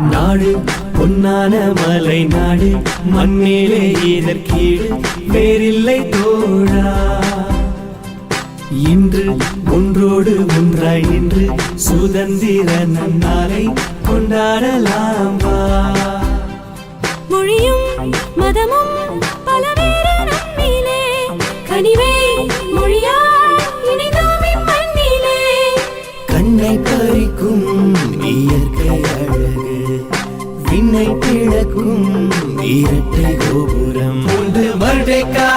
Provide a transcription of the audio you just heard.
நாடு பொன்னான மலை நாடு மண்மேலே இதற்கீடு வேறில்லை தோழா. இன்று ஒன்றோடு ஒன்றாய் நின்று சுதந்திர நன்னாளை கொண்டாடலாம் வா. மொழியும் மதமும் பலவேறு நம்மிலே கனிவே மொழியாய் இணைந்தோம் இம்மண்ணிலே. கண்ணை பறிக்கும் இயற்கை அழகு விண்ணை பிளக்கும் இரட்டை கோபுரம். மர்டேக்கா